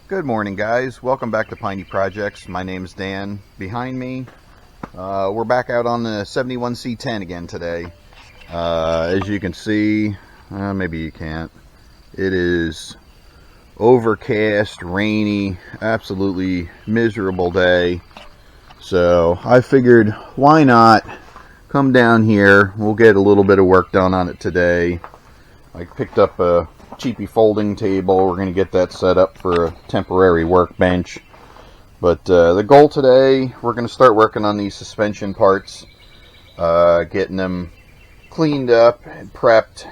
Good morning, guys. Welcome back to Piney Projects. My name is Dan. Behind me, we're back out on the 71 C10 again today. As you can see, maybe you can't. It is overcast, rainy, absolutely miserable day. So I figured, why not come down here? We'll get a little bit of work done on it today. I picked up a cheapy folding table. We're going to get that set up for a temporary workbench. But the goal today, we're going to start working on these suspension parts, getting them cleaned up and prepped,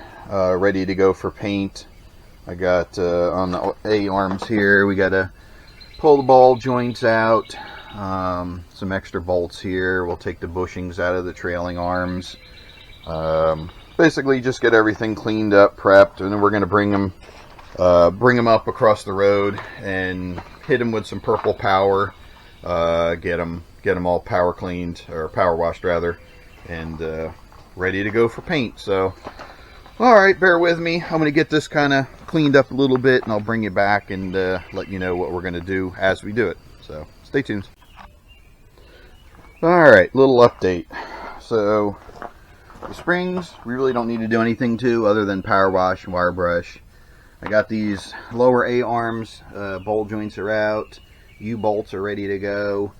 ready to go for paint. I got on the A-arms here, we got to pull the ball joints out, some extra bolts here. We'll take the bushings out of the trailing arms. Basically just get everything cleaned up, prepped, and then we're going to bring them up across the road and hit them with some purple power, get them all power cleaned, or power washed rather, and ready to go for paint. So alright, bear with me. I'm going to get this kind of cleaned up a little bit, and I'll bring you back and let you know what we're going to do as we do it. So stay tuned. Alright, little update. So the springs, we really don't need to do anything to other than power wash and wire brush. I got these lower A-arms, bolt joints are out, U-bolts are ready to go.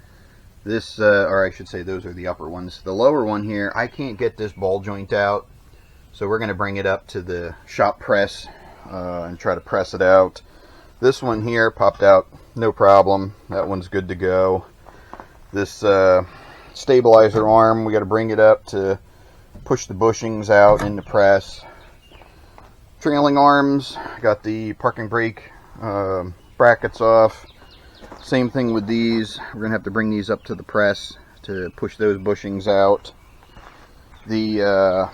This, or I should say those are the upper ones. The lower one here, I can't get this ball joint out, so we're going to bring it up to the shop press and try to press it out. This one here popped out, no problem. That one's good to go. This stabilizer arm, we got to bring it up to push the bushings out in the press. Trailing arms, got the parking brake brackets off. Same thing with these. We're going to have to bring these up to the press to push those bushings out. The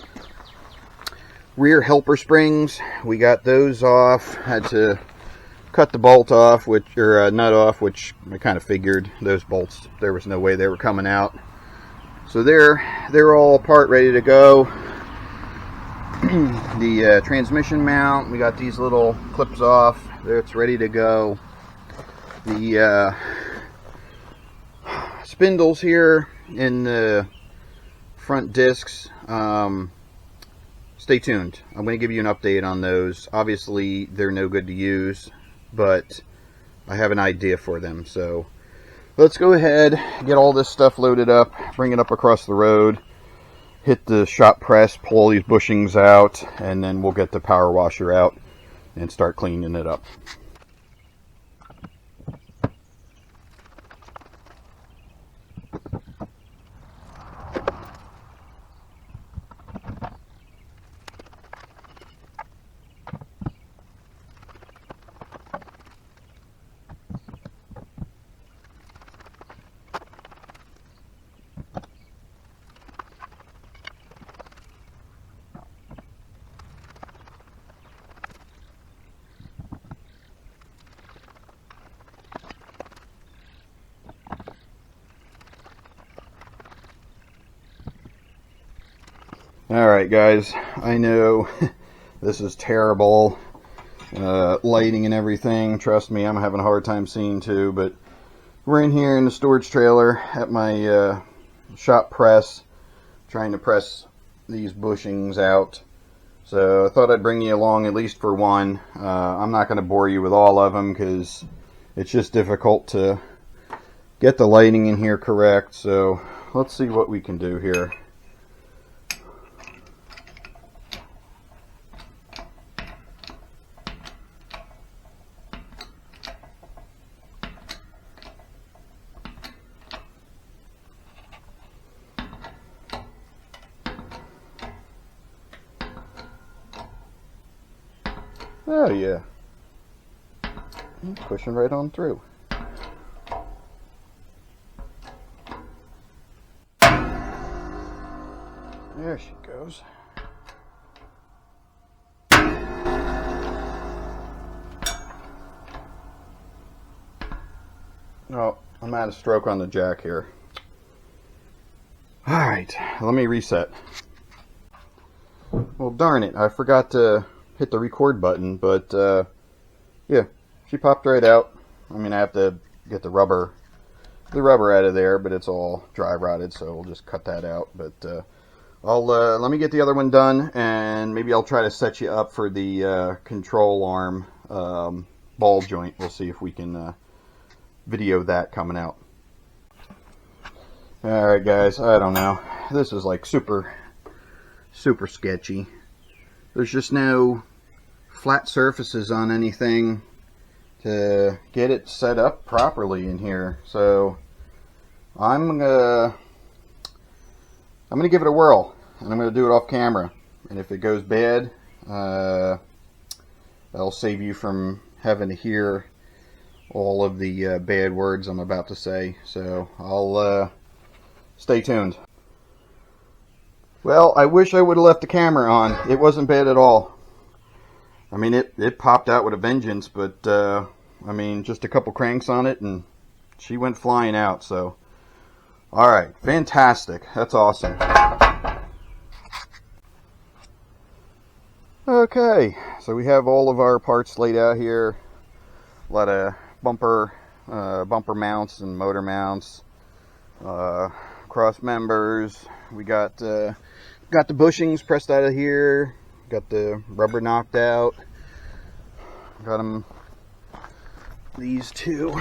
rear helper springs, we got those off. Had to cut the bolt off, nut off, which I kind of figured. Those bolts, there was no way they were coming out. So they're all apart, ready to go. The transmission mount, we got these little clips off. It's ready to go. The spindles here in the front discs, stay tuned. I'm going to give you an update on those. Obviously, they're no good to use, but I have an idea for them. So let's go ahead, get all this stuff loaded up, bring it up across the road, hit the shop press, pull all these bushings out, and then we'll get the power washer out and start cleaning it up. Alright guys, I know this is terrible, lighting and everything. Trust me, I'm having a hard time seeing too, but we're in here in the storage trailer at my shop press, trying to press these bushings out. So I thought I'd bring you along at least for one. I'm not going to bore you with all of them because it's just difficult to get the lighting in here correct. So let's see what we can do here. Oh yeah, pushing right on through. There she goes. Oh, I'm out of stroke on the jack here. Alright, let me reset. Well, darn it, I forgot to hit the record button, but yeah, she popped right out. I mean, I have to get the rubber out of there, but it's all dry rotted, so we'll just cut that out. But I'll let me get the other one done, and maybe I'll try to set you up for the control arm ball joint. We'll see if we can video that coming out. Alright guys, I don't know. This is like super sketchy. There's just no flat surfaces on anything to get it set up properly in here. So I'm gonna give it a whirl, and I'm gonna do it off camera. And if it goes bad, that'll save you from having to hear all of the bad words I'm about to say. So I'll stay tuned. Well, I wish I would have left the camera on. It wasn't bad at all. I mean, it popped out with a vengeance, but I mean, just a couple cranks on it and she went flying out. So alright, fantastic. That's awesome. Okay, so we have all of our parts laid out here. A lot of bumper mounts and motor mounts, cross members. We got the bushings pressed out of here. Got the rubber knocked out. Got them. These two.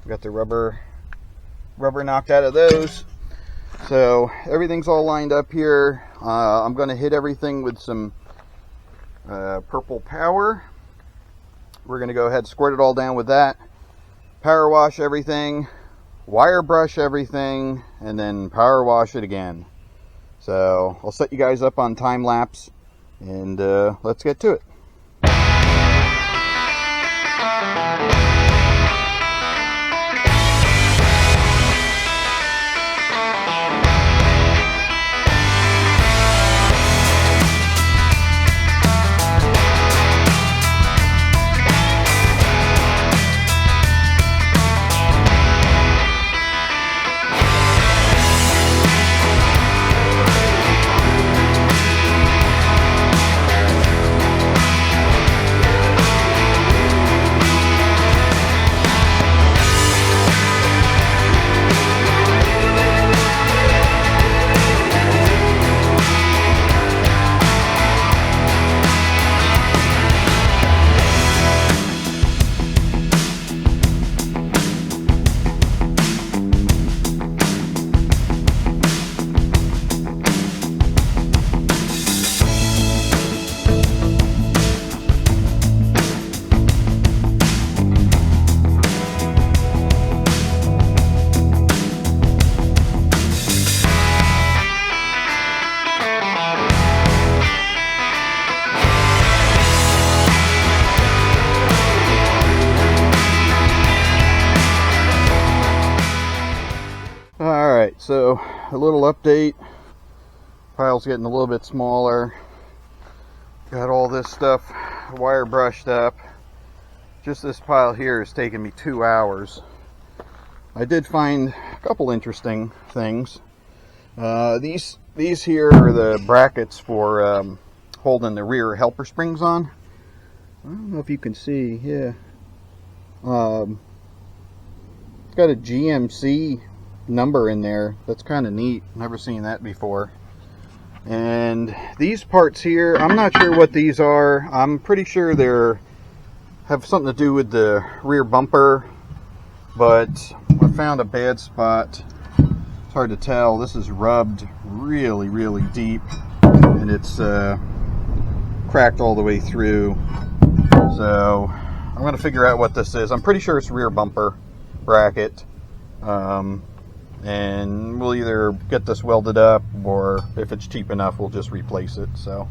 Got the rubber knocked out of those. So everything's all lined up here. I'm going to hit everything with some purple power. We're going to go ahead and squirt it all down with that. Power wash everything. Wire brush everything. And then power wash it again. So I'll set you guys up on time lapse. And let's get to it. Alright, so a little update. Pile's getting a little bit smaller. Got all this stuff wire brushed up. Just this pile here has taken me 2 hours. I did find a couple interesting things. These here are the brackets for holding the rear helper springs on. I don't know if you can see, yeah. It's got a GMC number in there. That's kind of neat. Never seen that before. And these parts here, I'm not sure what these are. I'm pretty sure they're have something to do with the rear bumper, but I found a bad spot. It's hard to tell. This is rubbed really deep, and it's cracked all the way through. So I'm going to figure out what this is. I'm pretty sure it's rear bumper bracket. And we'll either get this welded up, or if it's cheap enough, we'll just replace it. So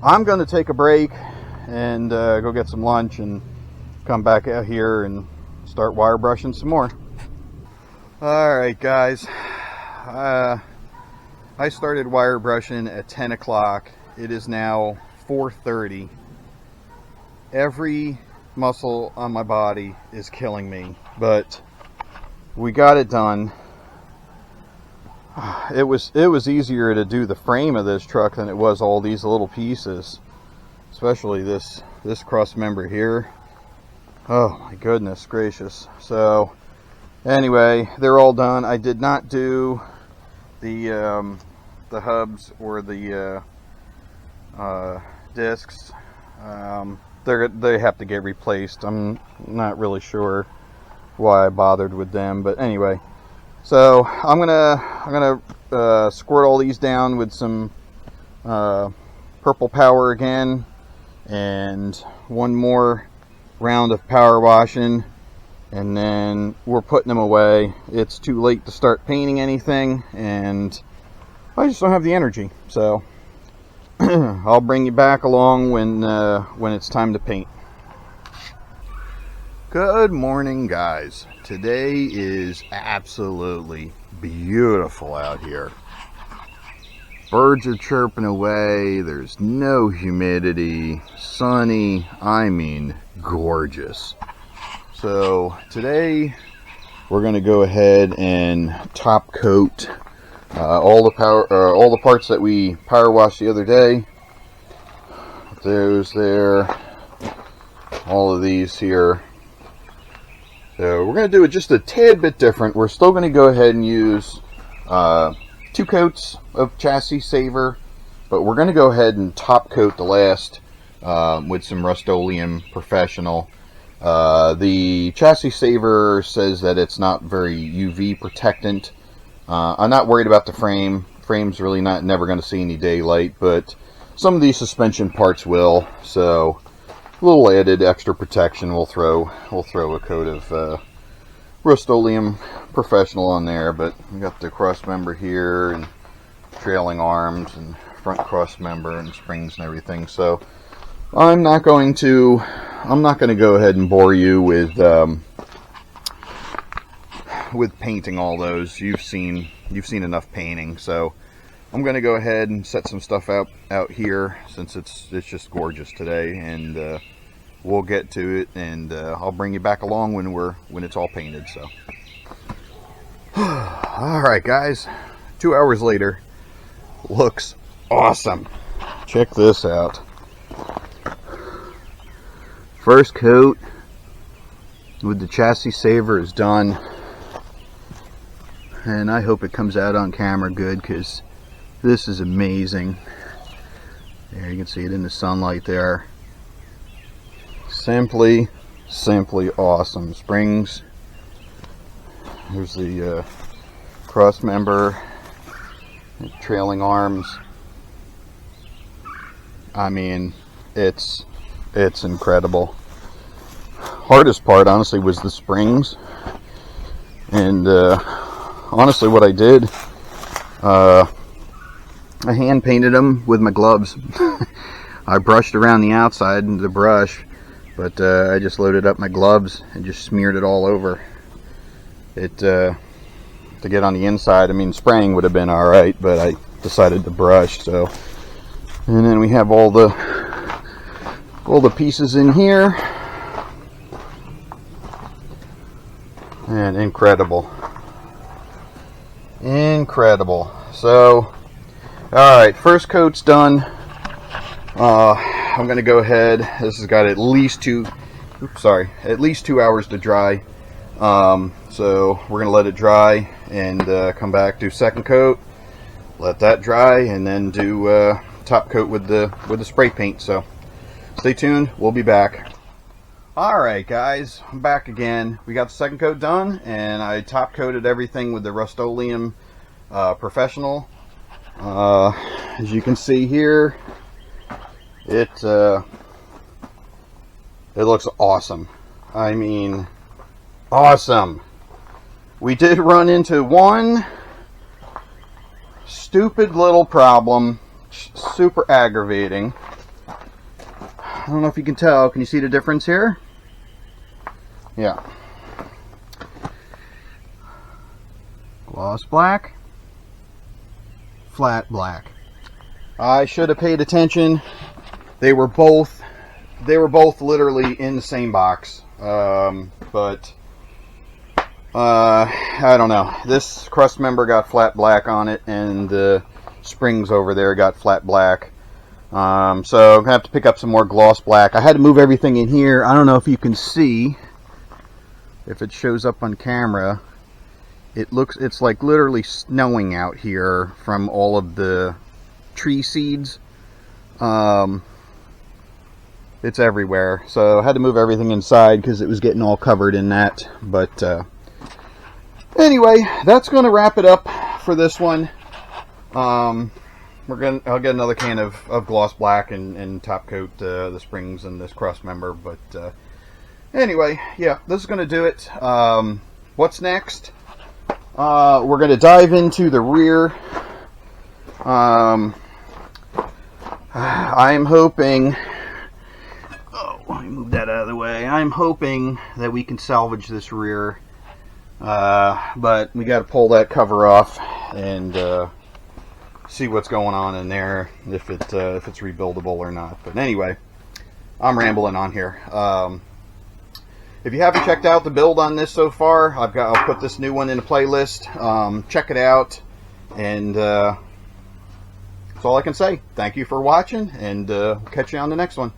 I'm going to take a break and go get some lunch and come back out here and start wire brushing some more. Alright guys, I started wire brushing at 10 o'clock. It is now 4:30. Every muscle on my body is killing me, but we got it done. It was easier to do the frame of this truck than it was all these little pieces, especially this cross member here. Oh my goodness gracious. So anyway, they're all done. I did not do the hubs or the discs. They have to get replaced. I'm not really sure why I bothered with them, but anyway. So I'm gonna squirt all these down with some purple power again, and one more round of power washing, and then we're putting them away. It's too late to start painting anything, and I just don't have the energy. So I'll bring you back along when it's time to paint. Good morning, guys. Today is absolutely beautiful out here. Birds are chirping away. There's no humidity. Sunny. I mean, gorgeous. So today we're going to go ahead and top coat all the parts that we power washed the other day. Those there. All of these here. So we're going to do it just a tad bit different. We're still going to go ahead and use 2 coats of Chassis Saver, but we're going to go ahead and top coat the last with some Rust-Oleum Professional. The Chassis Saver says that it's not very UV protectant. I'm not worried about the frame. Frame's really never going to see any daylight, but some of these suspension parts will. So a little added extra protection. We'll throw a coat of Rust-Oleum Professional on there. But we got the cross member here and trailing arms and front cross member and springs and everything. So I'm not going to go ahead and bore you with painting all those. You've seen enough painting. So I'm going to go ahead and set some stuff out here, since it's just gorgeous today, and we'll get to it, and I'll bring you back along when it's all painted. So all right, guys, 2 hours later. Looks awesome. Check this out. First coat with the Chassis Saver is done, and I hope it comes out on camera good, because this is amazing. There, you can see it in the sunlight there. Simply awesome. Springs. Here's the cross member, trailing arms. I mean, it's incredible. Hardest part, honestly, was the springs. And honestly, what I did, I hand painted them with my gloves. I brushed around the outside in the brush, but I just loaded up my gloves and just smeared it all over. To get on the inside, I mean, spraying would have been all right, but I decided to brush. So, and then we have all the pieces in here, and incredible. So, all right, first coat's done. I'm gonna go ahead. This has got at least 2 hours to dry. So we're gonna let it dry and come back, do second coat, let that dry, and then do top coat with the spray paint. So stay tuned. We'll be back. All right, guys, I'm back again. We got the second coat done, and I top coated everything with the Rust-Oleum Professional. As you can see here, it looks awesome. I mean, awesome. We did run into one stupid little problem, super aggravating. I don't know if you can tell. Can you see the difference here? Yeah. Gloss black, flat black. I should have paid attention. They were both literally in the same box. But I don't know. This cross member got flat black on it, and the springs over there got flat black. So I'm going to have to pick up some more gloss black. I had to move everything in here. I don't know if you can see, if it shows up on camera. It's like literally snowing out here from all of the tree seeds. It's everywhere. So I had to move everything inside because it was getting all covered in that. But anyway, that's going to wrap it up for this one. I'll get another can of gloss black and top coat the springs and this cross member. But anyway, yeah, this is going to do it. What's next? We're going to dive into the rear. I'm hoping... Let me move that out of the way. I'm hoping that we can salvage this rear. But we got to pull that cover off and see what's going on in there, if it's rebuildable or not. But anyway, I'm rambling on here. If you haven't checked out the build on this so far, I'll put this new one in a playlist. Check it out, and that's all I can say. Thank you for watching, and catch you on the next one.